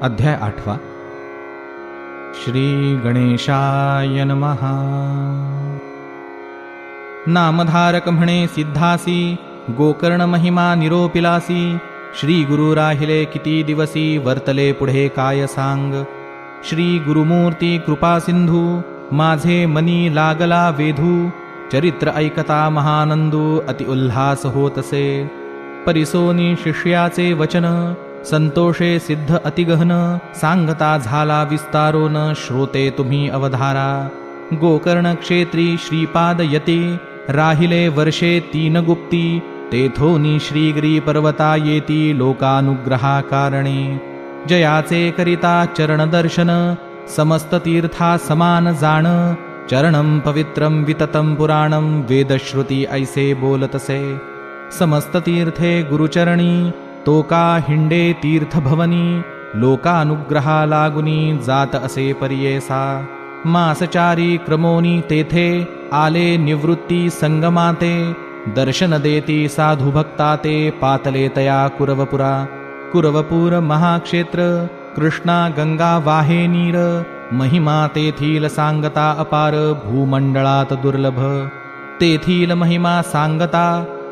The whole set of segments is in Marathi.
अध्याय 8 श्री गणेशाय नमः। नामधारक म्हणे सिद्धासी, गोकर्ण महिमा निरोपिलासी। श्री गुरु राहिले किती दिवसी, वर्तले पुढे काय सांग। श्री गुरुमूर्ती कृपा सिंधू, माझे मनी लागला वेधू। चरित्र ऐकता महानंदू, अति उल्हास होतसे। परिसोनी शिष्याचे वचन, संतोषे सिद्ध अतिगहन। सांगता झाला विस्तारोन, श्रोते तुम्ही अवधारा। गोकर्ण क्षेत्री श्रीपाद यती, राहिले वर्षे 3 गुप्ती। तेथोनी श्रीगिरी पर्वता येती, लोकानुग्रहा कारणे। जयाचे करिता चरण दर्शन, समस्त तीर्था समान जाण। चरणं पवित्रं विततं पुराणं, वेदश्रुती ऐसे बोलतसे। समस्त तीर्थे गुरुचरणी, तोका हिंडे तीर्थभवनी। लोकानुग्रहा लागुनी, जात असे परियेसा। मासचारी क्रमोनी तेथे, आले निवृत्ती संगमाते। दर्शन देती साधु भक्ता ते, पातले तया कुरवपुरा। कुरवपूर महाक्षेत्र, कृष्णा गंगा वाहे नीर। महिमा तेथील सांगता अपार, भूमंडळात दुर्लभ। तेथील महिमा सांगता,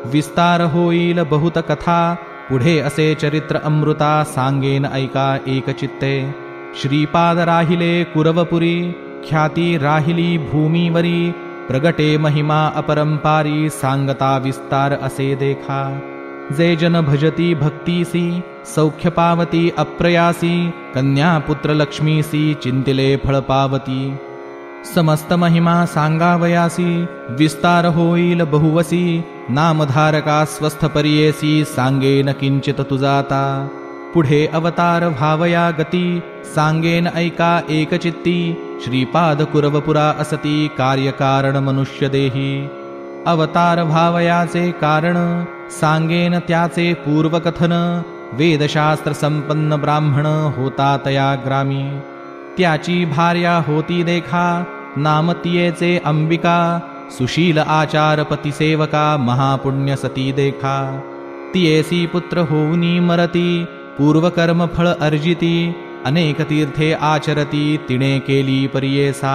विस्तार होईल बहुत कथा। पुढे असे चरित्र अमृता, सांगेन ऐका एकचित्ते। श्रीपाद राहिले कुरवपुरी, ख्याती राहिली भूमीवरी। प्रगटे महिमा अपरंपारी, सांगता विस्तार असे देखा। जे जन भजती भक्तीसी, सौख्य पावती अप्रयासी। कन्या पुत्र लक्ष्मीसी, चिंतिले फळ पावती। समस्त महिमा सांगावयासी, विस्तार होईल बहुवसी। नामधारका स्वस्थ परियेसी, सांगेन किंचित तुजाता। पुढे अवतार भावया गती, सांगेन ऐका एकचित्ती। श्रीपाद कुरवपुरा असती, कार्यकारण मनुष्य देही। अवतार भावयाचे कारण, सांगेन त्याचे पूर्वकथन। वेदशास्त्र संपन्न ब्राह्मण, होता तया ग्रामी। त्याची भार्या होती देखा, नाम तियेचे अंबिका। सुशील आचार पतिसेवका, महापुण्य सती देखा। तियेसी पुत्र होऊनी मरती, पूर्वकर्म फळ अर्जिती। अनेक तीर्थे आचरती, तिने केली परियेसा।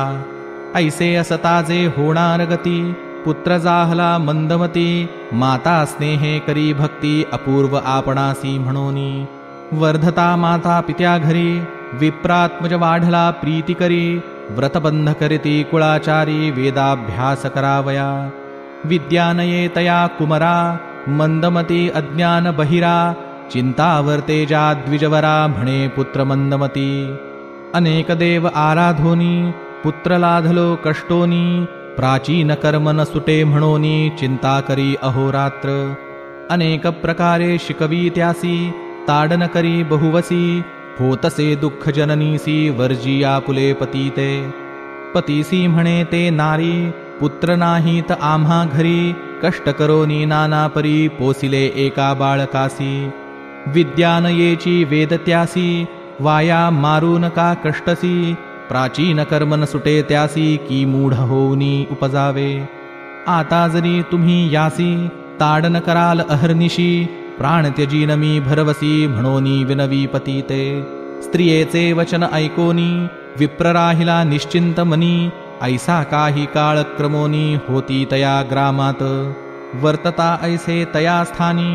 ऐसे असताजे होणार गती, पुत्र जाहला मंदमती। माता स्नेहे करी भक्ती, अपूर्व आपणासी म्हणोनी। वर्धता माता पित्या घरी, विप्रात्मज वाढला प्रीती करी। व्रतबंध करीती कुळाचारी, वेदाभ्यास करावया। विद्यानये तया कुमरा, मंदमती अज्ञान बहिरा। चिंतावर्तेजा द्विजवरा, म्हणे पुत्र मंदमती। अनेक देव आराधोनी, पुत्र लाधलो कष्टोनी। प्राचीन कर्म न सुटे म्हणोनी, चिंता करी अहोरात्र। अनेक प्रकारे शिकवी त्यासी, ताडन करी बहुवसी। होतसे दुःख जननीसी, वर्जिया पुले पतीते। पतीसी म्हणे ते नारी, पुत्र नाहीत आम्हा घरी। कष्ट करोनी नाना परी, पोसिले एका बाळकासी। विद्यानयेची वेदत्यासी, वाया मारून का कष्टसी। प्राचीन कर्म न सुटे त्यासी, की मूढ होऊनी उपजावे। आता जरी तुम्ही यासी, ताडन कराल अहर्निशी। प्राण त्यजीन मी भरवसी, म्हणोनी विनवी पतीते। स्त्रियेचे वचन ऐकोनी, विप्र राहिला निश्चिंत मनी। ऐसा काही काळ क्रमोनी, होती तया ग्रामात। वर्तता ऐसे तया स्थानी,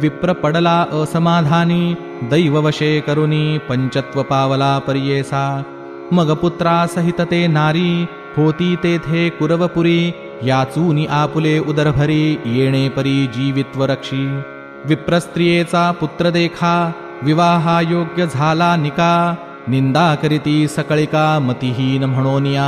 विप्र पडला असमाधानी। दैववशे करुनी, पंचत्व पावला परियेसा। मग पुत्रा सहित ते नारी, होती तेथे कुरवपुरी। याचूनी आपुले उदरभरी, येणे परी जीवित्व रक्षी। विप्रस्त्रियेचा पुत्र देखा, विवाहायोग्य झाला निका। निंदा करीती सकळिका, मतिहीन म्हणोनिया।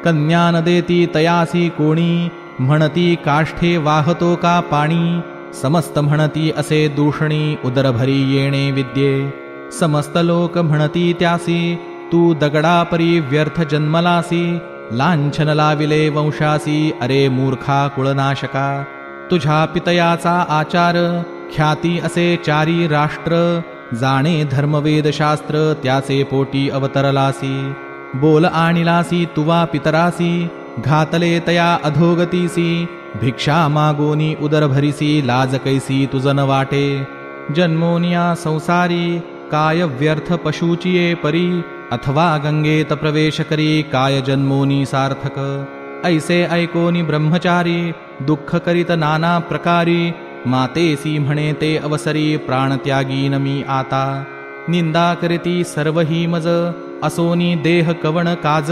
कन्या न देती तयासी कोणी, म्हणती काष्ठे वाहतो का पाणी। समस्त म्हणती असे दूषणी, उदरभरी येणे विद्ये। समस्त लोक म्हणती त्यासी, तू दगडापरी व्यर्थ जन्मलासी। लांछन लाविले वंशासी, अरे मूर्खा कुळनाशका. तुझ्या पितयाचा आचार, ख्याती असे चारी राष्ट्र. जाणे धर्मवेदशास्त्र, त्याचे पोटी अवतरलासी. बोल आणिलासी तुवा पितरासी, घातले तया अधोगतीसी. भिक्षा मागोनी उदर भरिसी, लाज कैसी तुझन वाटे. जन्मोनिया संसारी, काय व्यर्थ पशुचिये परी. अथवा गंगेत प्रवेश करी, काय जन्मोनी सार्थक. ऐसे ऐकोनी ब्रह्मचारी, दुःख करीत नाना प्रकारी. मातेसी म्हणे ते अवसरी, प्राणत्यागीन मी आता. निंदा करीती सर्वही मज, असोनी देह कवण काज.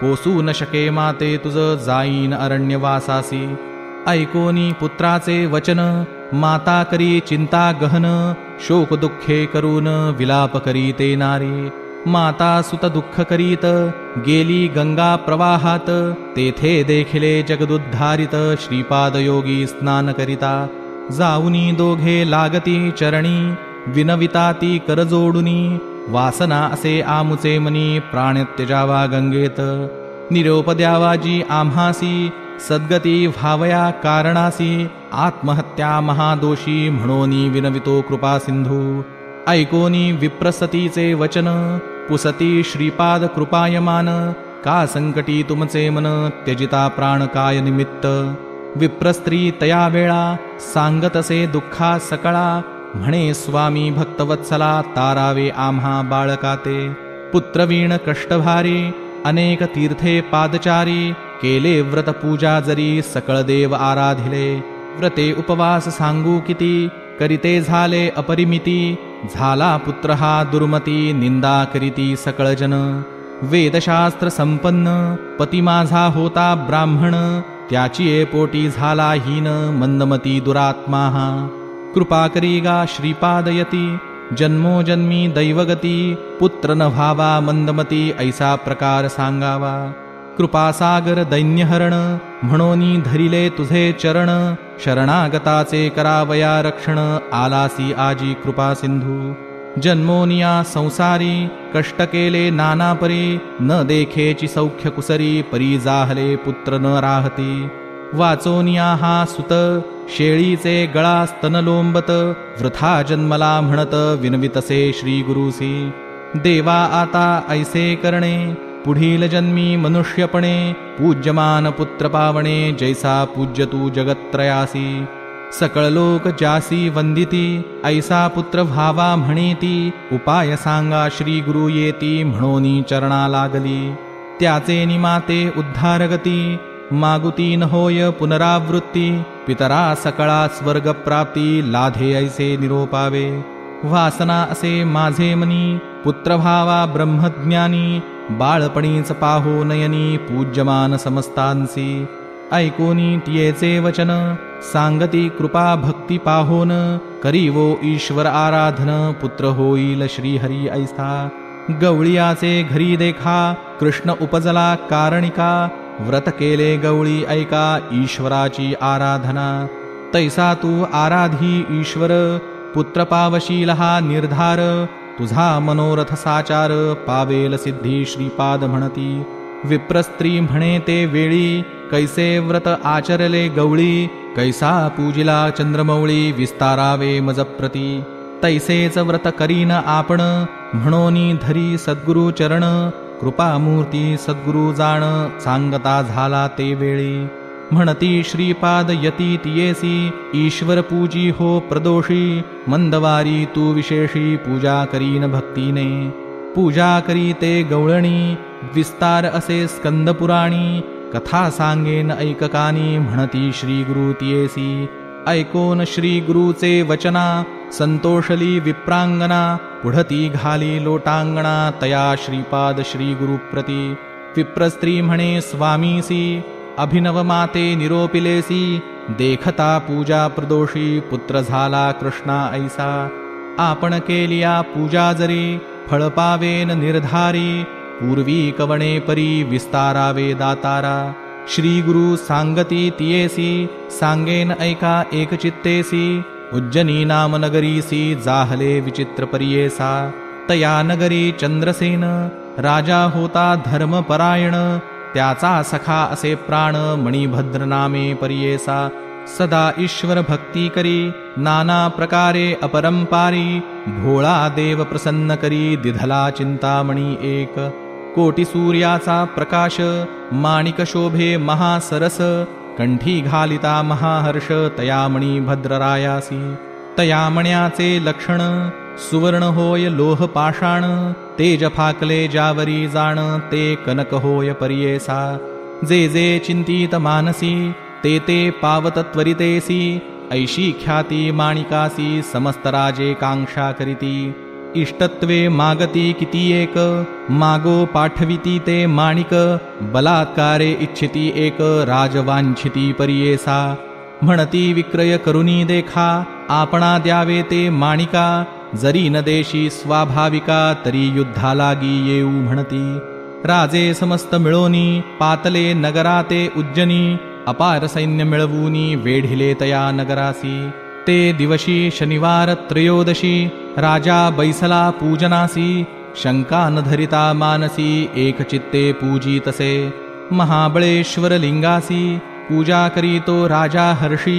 पोसू न शके माते तुझ, जाईन अरण्यवासासी. ऐकोनी पुत्राचे वचन, माता करी चिंता गहन. शोक दुःखे करून विलाप करी ते नारी. माता सुत दुःख करीत, गेली गंगा प्रवाहात. तेथे देखिले जगदुद्धारित, श्रीपाद योगी स्नान करिता. जाऊनी दोघे लागती चरणी, विनविता ती करजोडुनी. वासना असे आमुचे मनी, प्राण त्यजावा गंगेत. निरोप द्यावाजी आम्हासी, सद्गती व्हावया कारणासी. आत्महत्या महादोषी, म्हणोनी विनवितो कृपा सिंधू. ऐकोनी विप्रसतीचे वचन, पुसती श्रीपाद कृपायमान. का संकटी तुमचे मन, त्यजिता प्राण काय निमित्त. विप्रस्त्री तया वेळा, सांगतसे दुःखा सकळा. म्हणे स्वामी भक्तवत्सला, तारावे आम्हा बाळकाते. पुत्रवीण कष्टभारी, अनेक तीर्थे पादचारी. केले व्रत पूजा जरी, सकळ देव आराधिले. व्रते उपवास सांगू किती, करिते झाले अपरिमिती. झाला पुत्र हा दुर्मती, निंदा करीती सकळ जन. वेदशास्त्र संपन्न, पती माझा होता ब्राह्मण. त्याची पोटी झाला हीन, मंदमती दुरात्मा हा. कृपा करी गा श्रीपादयती, जन्मोजन्मी दैवगती. पुत्र न व्हावा मंदमती, ऐसा प्रकार सांगावा. कृपासागर दैन्यहरण, म्हणोनी धरिले तुझे चरण. शरणागताचे करावया रक्षण, आलासी आजी कृपा सिंधू. जन्मोनिया संसारी, कष्ट केले नाना परी. न देखेची सौख्य कुसरी, परी जाहले पुत्र न राहती. वाचोनिया हा सुत, शेळीचे गळा स्तन लोंबत. वृथा जन्मला म्हणत, विनवितसे श्री गुरुसी. देवा आता ऐसे करणे, पुढील जन्मी मनुष्यपणे. पूज्यमान पुत्र पावणे, जैसा पूज्य तू जगत्त्रयासी. सकळ लोक जासी वंदिती, ऐसा पुत्र व्हावा म्हणेती. उपाय सांगा श्री गुरु येती, म्हणोनी चरणा लागली. त्याचे निमाते उद्धारगती, मागुती न होय पुनरावृत्ती. पितरा सकळा स्वर्ग प्राप्ती, लाधे ऐसे निरोपावे. वासना असे माझे मनी, पुत्र भावा ब्रह्मज्ञानी. बाळपणीच पाहो नयनी, पूज्यमान समस्तांसी. ऐकोनी तियेचे वचन, सांगती कृपा भक्ती पाहोन. करीवो ईश्वर आराधन, पुत्र होईल श्रीहरी ऐसा. गवळियाचे घरी देखा, कृष्ण उपजला कारणिका. व्रत केले गवळी ऐका, ईश्वराची आराधना. तैसा तू आराधी ईश्वर, पुत्र पावशील हा निर्धार. तुझा मनोरथ साचार, पावेल सिद्धी श्रीपाद म्हणती. विप्रस्त्री म्हणे ते वेळी, कैसे व्रत आचरले गवळी. कैसा पूजिला चंद्रमौळी, विस्तारावे मजप्रती. तैसेच व्रत करीन आपण, म्हणोनी धरी सद्गुरु चरण. कृपामूर्ती सद्गुरु जाण, सांगता झाला ते वेळी. म्हणती श्रीपाद यती तियेसी, ईश्वर पूजी हो प्रदोषी. मंदवारी तू विशेषी, पूजा करीन भक्तीने. पूजा करी ते गवळणी, विस्तार असे स्कंदपुराणी. कथा सांगेन ऐककानी, म्हणती श्री गुरु तियेसी. ऐकोन श्री गुरुचे वचना, संतोषली विप्रांगना. पुढती घाली लोटांगणा, तया श्रीपाद श्री गुरुप्रती. विप्रस्त्री म्हणे स्वामीसी, अभिनव माते निरोपिलेसी. देखता पूजा प्रदोषी, पुत्र झाला कृष्णा ऐसा. आपण केलिया पूजा जरी, फळ पावेन निर्धारी. पूर्वी कवणे परी, विस्तारावे दातारा. श्री गुरु सांगती तियेसी, सांगेन ऐका एकचित्तेसी. उज्जनी नाम नगरीसी, जाहले विचित्र परियेसा. तया नगरी चंद्रसेन, राजा होता धर्मपरायण. त्याचा सखा असे प्राण मणिभद्र नामे परियेसा सदा ईश्वर भक्ती करी नाना प्रकारे अपरंपारी भोळा देव प्रसन्न करी दिधला चिंतामणी एक कोटी सूर्याचा प्रकाश माणिक शोभे महासरस कंठी घालिता महाहर्ष तयामणी भद्ररायासी तयामण्याचे लक्षण सुवर्ण होय लोह पाषाण तेज फाकले जावरी जाण ते कनक होय परियेसा जे जे चिंतित मानसी ते ते पावत त्वरितेसी ऐशी ख्याती माणिकासी समस्त राजे कांक्षा करीती इष्टत्वे मागती किती एक मागो पाठविती ते माणिक बलात्कारे इच्छिती एक राजवांछिती परियेसा म्हणती विक्रय करुनी देखा आपणा द्यावे ते माणिका जरी न देशी स्वाभाविका तरी युद्धा लागी येऊ म्हणती राजे समस्त मिळोनी पातले नगराते उज्जनी अपार सैन्य मिळवूनी वेढिले तया नगरासी ते दिवशी शनिवार त्रयोदशी राजा बैसला पूजनासी शंका न धरिता मानसी एक चित्ते पूजितसे महाबळेश्वर लिंगासी पूजा करीतो राजा हर्षी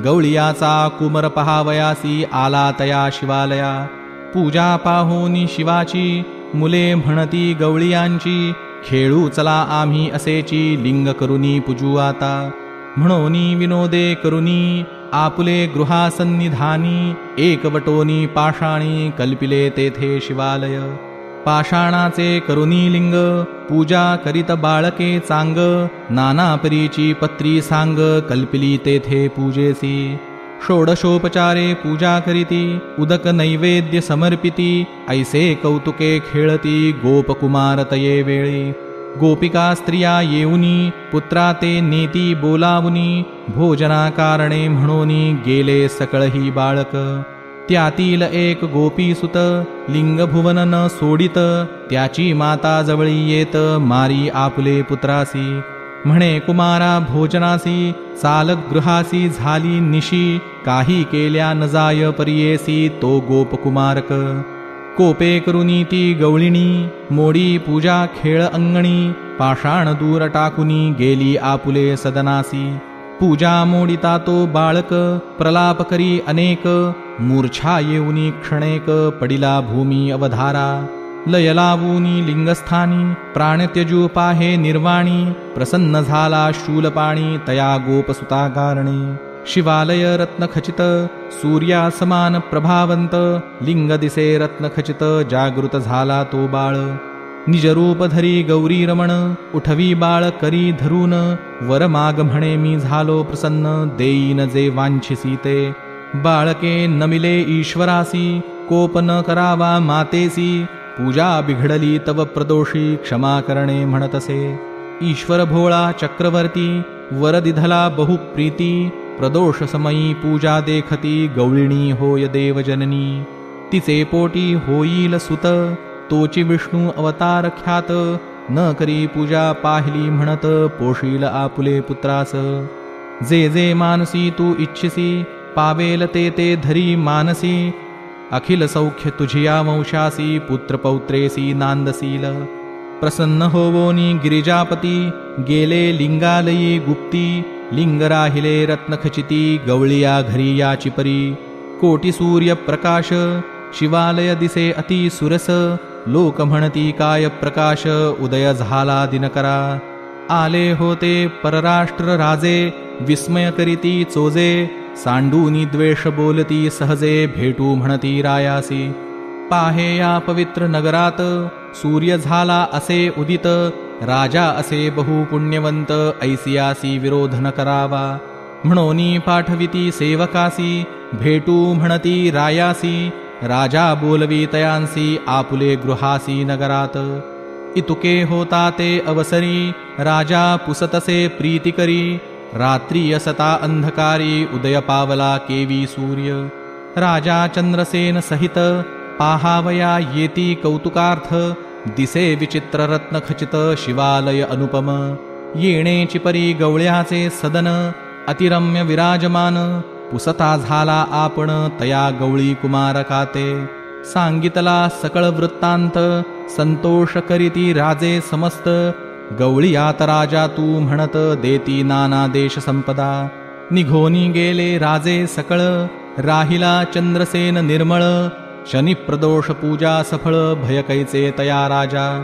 गवळियाचा कुमर पहावयासी आला तया शिवालया पूजा पाहोनी शिवाची मुले म्हणती गवळियांची खेळू चला आम्ही असेची लिंग करुनी पूजू आता म्हणोनी विनोदे करुनी आपुले गृहासन्निधानी एकवटोनी पाषाणी कल्पिले तेथे शिवालय पाषाणाचे करुनी लिंग पूजा करीत बाळके चांग नाना परीची पत्री सांग कल्पिली तेथे पूजेसी षोडशोपचारे पूजा करीती उदक नैवेद्य समर्पिती ऐसे कौतुके खेळती गोपकुमार तये वेळी गोपिका स्त्रिया येऊनी पुत्रा ते नेती बोलावुनी भोजना कारणे म्हणोनी गेले सकळही बाळक त्यातील एक गोपीसुत लिंग भुवन न सोडित त्याची माता जवळी येत मारी आपुले पुत्रासी म्हणे कुमारा भोजनासी चालगृहासी झाली निशी काही केल्या न जाय परियेसी तो गोपकुमारक कोपे करुनी ती गवळिणी मोडी पूजा खेळ अंगणी पाषाण दूर टाकुनी गेली आपुले सदनासी पूजा मोडिता तो बाळक प्रलाप करी अनेक मूर्छा येऊनी क्षणेक पडिला भूमी अवधारा लय लावूनी लिंगस्थानी प्राण त्यजू पाहे निर्वाणी प्रसन्न झाला शूलपाणी तया गोपसुता कारणे शिवालय रत्नखचित सूर्या समान प्रभावंत लिंग दिसे रत्नखचित जागृत झाला तो बाळ निजरूप धरी गौरी रमण उठवी बाळ करी धरून वर माग म्हणे मी झालो प्रसन्न देईन जे वांछिसी ते बाळके नमिले ईश्वरासी कोप न करावा मातेसी पूजा बिघडली तव प्रदोषी क्षमा करणे म्हणतसे ईश्वर भोळा चक्रवर्ती वरदिधला बहुप्रीती प्रदोष समयी पूजा देखती गवळिणी होय देवजननी तिचे पोटी होईल सुत तोची विष्णू अवतार ख्यात न करी पूजा पाहिली म्हणत पोशील आपुले पुत्रास जे जे मानसी तू इच्छिसी पावेल ते ते धरी मानसी अखिल सौख्य तुझिया वंशासी पुत्र पौत्रेसी नांदसील प्रसन्न होवोनी गिरिजापती गेले लिंगालयी गुप्ती लिंग राहिले रत्नखचिती गवळिया घरी याची परी कोटी सूर्य प्रकाश शिवालय दिसे अति सुरस लोक म्हणती काय प्रकाश उदय झाला दिनकरा आले होते परराष्ट्र राजे विस्मय करीती चोजे सांडूनी द्वेष बोलती सहजे भेटू म्हणती रायासी पाहे या पवित्र नगरात सूर्य झाला असे उदित राजा असे बहु पुण्यवंत ऐसियासी विरोध न करावा म्हणोनी पाठविती सेवकासी भेटू म्हणती रायासी राजा बोलवी तयांसी आपुले गृहासी नगरात इतुके होता ते अवसरी राजा पुसतसे प्रीती करी रात्री असता अंधकारी उदय पावला केवी सूर्य राजा चंद्रसेन सहित पाहावया येती कौतुकार्थ दिसे विचित्र रत्नखचित शिवालय अनुपम येणेची परी गवळ्याचे सदन अतिरम्य विराजमान पुसता झाला आपण तया गवळी कुमारकाते सांगितला सकळ वृत्तांत संतोष करीती राजे समस्त गवळीयात राजा तू म्हणत देती नाना देश संपदा. निघोनी गेले राजे सकळ, राहिला चंद्रसेन निर्मळ. शनिप्रदोष पूजा सफळ, भय कैचे तया राजा.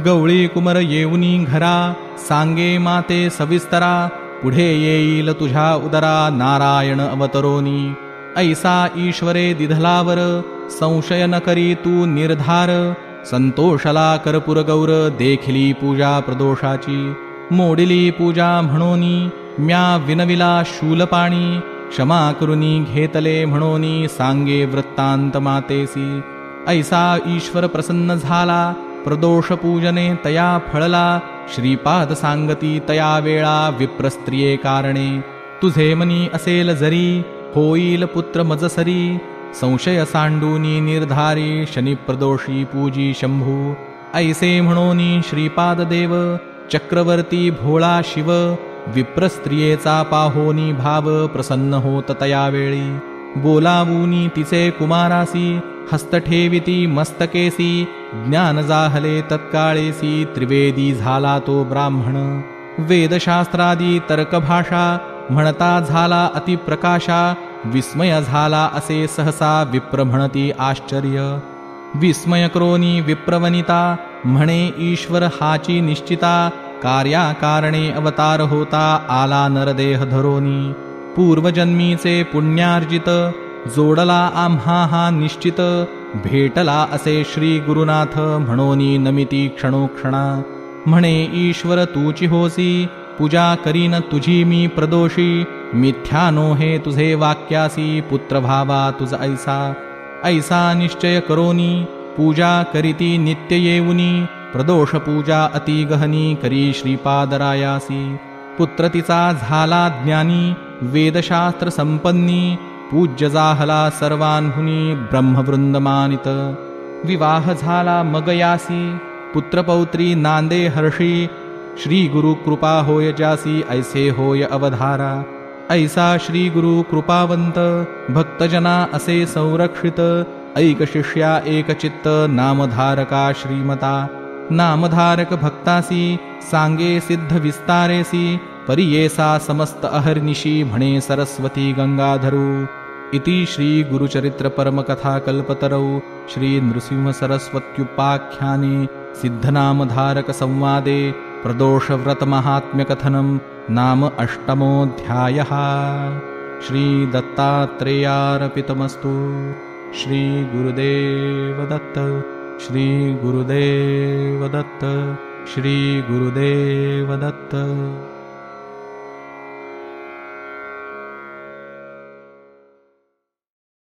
गवळी कुमर येऊनी घरा, सांगे माते सविस्तरा. पुढे येईल तुझ्या उदरा, नारायण अवतरोनी. ऐसा ईश्वरे दिधलावर, संशय न करी तू निर्धार. संतोषला कर्पूर गौर, देखली पूजा प्रदोषाची. मोडिली पूजा म्हणोनी, म्या विनविला शूलपाणी. क्षमा करुनी घेतले म्हणोनी, सांगे वृत्तांत मातेसी. ऐसा ईश्वर प्रसन्न झाला, प्रदोष पूजने तया फळला. श्रीपाद सांगती तया वेळा, विप्रस्त्रिये कारणे. तुझे मनी असेल जरी, होईल पुत्र मजसरी. संशय सांडूनी निर्धारी, शनिप्रदोषी पूजी शंभू. ऐसे म्हणोनी श्रीपाद देव, चक्रवर्ती भोळा शिव. विप्रस्त्रियेचा पाहोनी भाव, प्रसन्न होत तया वेळी. बोलावूनी तिचे कुमारासी, हस्त ठेविती मस्तकेसी. ज्ञान जाहले तत्काळेसी, त्रिवेदी झाला तो ब्राह्मण. वेदशास्त्रादी तर्कभाषा, म्हणता झाला अतिप्रकाशा. विस्मय झाला असे सहसा, विप्र म्हणती आश्चर्य. विस्मय क्रोनी विप्रवनिता, म्हणे ईश्वर हाची निश्चिता. कार्याकारणे अवतार होता, आला नरदेह धरोनी. पूर्वजन्मीचे पुण्यार्जित, जोडला आम्हा हा निश्चित. भेटला असे श्री गुरुनाथ, म्हणोनी नमिती क्षणोक्षणा. म्हणे ईश्वर तूची होसी, पूजा करीन तुझी मी प्रदोषी. मिथ्यानो हे तुझे वाक्यासी, पुत्र भावा तुझ ऐसा. ऐसा निश्चय करोनी, पूजा करीती नित्य येऊनी. प्रदोष पूजा अति गहनी, करी श्रीपादरायासी. पुत्र तिचा झाला ज्ञानी, वेदशास्त्र संपन्नी. पूज्य जाहला सर्वांहुनी, ब्रह्मवृंद मानित. विवाह झाला मग यासी, पुत्रपौत्री नांदे हर्षी. श्री गुरु कृपा होय जासी, ऐसे होय अवधारा. ऐसा श्री गुरु कृपावंत, भक्तजना असे संरक्षित. ऐक शिष्या एक चित्त, नामधारका श्रीमता. नामधारक भक्तासी, सांगे सिद्ध विस्तारेसी. परियेसा समस्त अहर्निशी, म्हणे सरस्वती गंगाधरू. इति श्री गुरुचरित्र परमकथा कल्पतरौ श्री नृसिंह सरस्वत्युपाख्याने सिद्धनामधारक संवादे प्रदोषव्रत महात्म्यकथनं नाम अष्टमोऽध्यायः। श्री दत्तात्रेयार्पितमस्तु। श्री गुरुदेव दत्त। श्री गुरुदेव दत्त। श्री गुरुदेव दत्त।